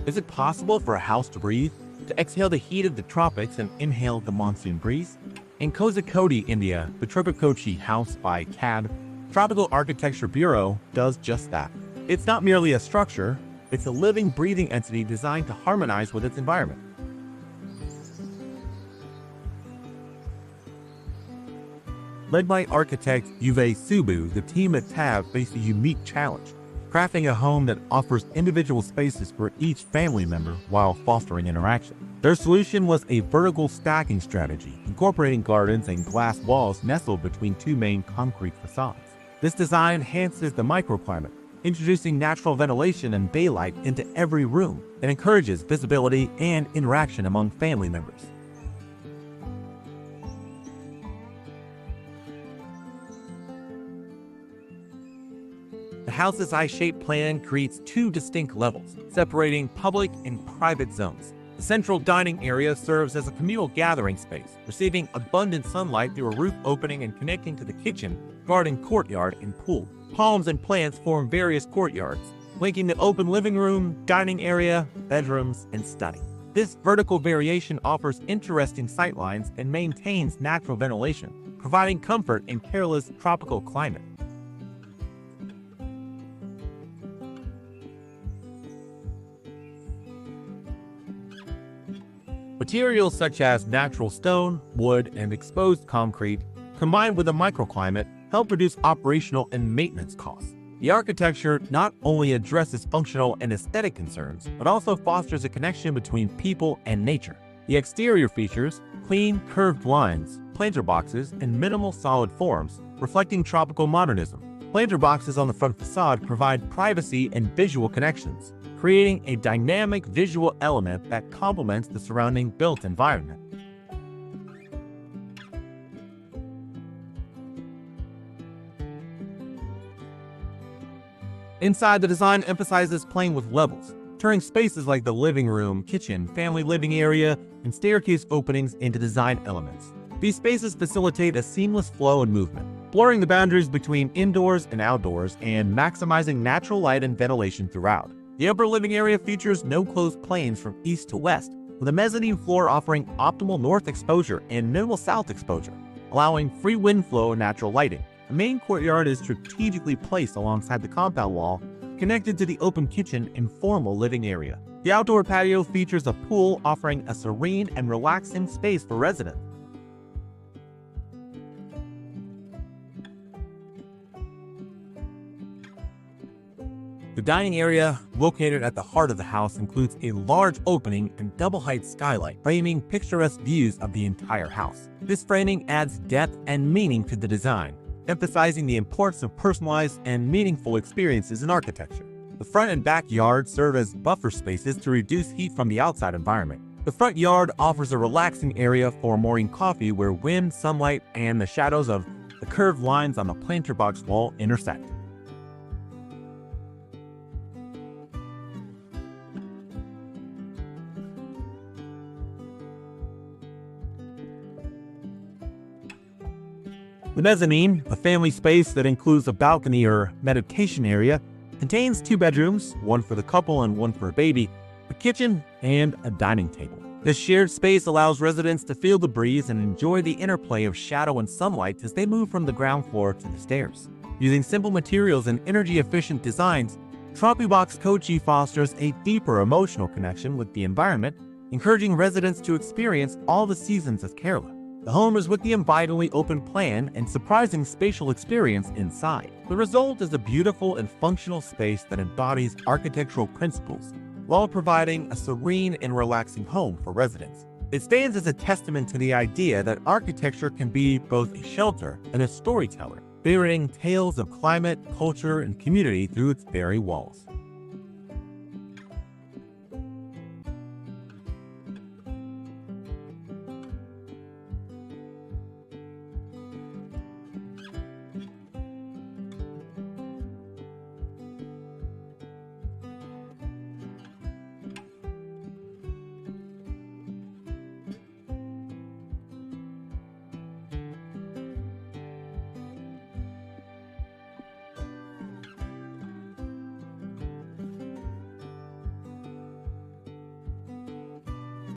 Is it possible for a house to breathe, to exhale the heat of the tropics and inhale the monsoon breeze? In Kozhikode, India, the TropiBox Kochi House by CAD Tropical Architecture Bureau does just that. It's not merely a structure, it's a living, breathing entity designed to harmonize with its environment. Led by architect Uwe Subu, the team at TAB faced a unique challenge, crafting a home that offers individual spaces for each family member while fostering interaction. Their solution was a vertical stacking strategy, incorporating gardens and glass walls nestled between two main concrete facades. This design enhances the microclimate, introducing natural ventilation and daylight into every room, and encourages visibility and interaction among family members. The house's I-shaped plan creates two distinct levels, separating public and private zones. The central dining area serves as a communal gathering space, receiving abundant sunlight through a roof opening and connecting to the kitchen, garden, courtyard, and pool. Palms and plants form various courtyards, linking the open living room, dining area, bedrooms, and study. This vertical variation offers interesting sightlines and maintains natural ventilation, providing comfort in Kerala's tropical climate. Materials such as natural stone, wood, and exposed concrete, combined with a microclimate, help reduce operational and maintenance costs. The architecture not only addresses functional and aesthetic concerns, but also fosters a connection between people and nature. The exterior features clean, curved lines, planter boxes, and minimal solid forms, reflecting tropical modernism. Planter boxes on the front facade provide privacy and visual connections, creating a dynamic visual element that complements the surrounding built environment. Inside, the design emphasizes playing with levels, turning spaces like the living room, kitchen, family living area, and staircase openings into design elements. These spaces facilitate a seamless flow and movement, blurring the boundaries between indoors and outdoors and maximizing natural light and ventilation throughout. The upper living area features no closed planes from east to west, with a mezzanine floor offering optimal north exposure and minimal south exposure, allowing free wind flow and natural lighting. The main courtyard is strategically placed alongside the compound wall, connected to the open kitchen and formal living area. The outdoor patio features a pool offering a serene and relaxing space for residents. The dining area, located at the heart of the house, includes a large opening and double-height skylight, framing picturesque views of the entire house. This framing adds depth and meaning to the design, emphasizing the importance of personalized and meaningful experiences in architecture. The front and back yard serve as buffer spaces to reduce heat from the outside environment. The front yard offers a relaxing area for mooring coffee where wind, sunlight, and the shadows of the curved lines on the planter box wall intersect. The mezzanine, a family space that includes a balcony or meditation area, contains two bedrooms, one for the couple and one for a baby, a kitchen, and a dining table. This shared space allows residents to feel the breeze and enjoy the interplay of shadow and sunlight as they move from the ground floor to the stairs. Using simple materials and energy-efficient designs, TropiBox Kochi fosters a deeper emotional connection with the environment, encouraging residents to experience all the seasons of Kerala. The home is with the invitingly open plan and surprising spatial experience inside. The result is a beautiful and functional space that embodies architectural principles while providing a serene and relaxing home for residents. It stands as a testament to the idea that architecture can be both a shelter and a storyteller, bearing tales of climate, culture, and community through its very walls.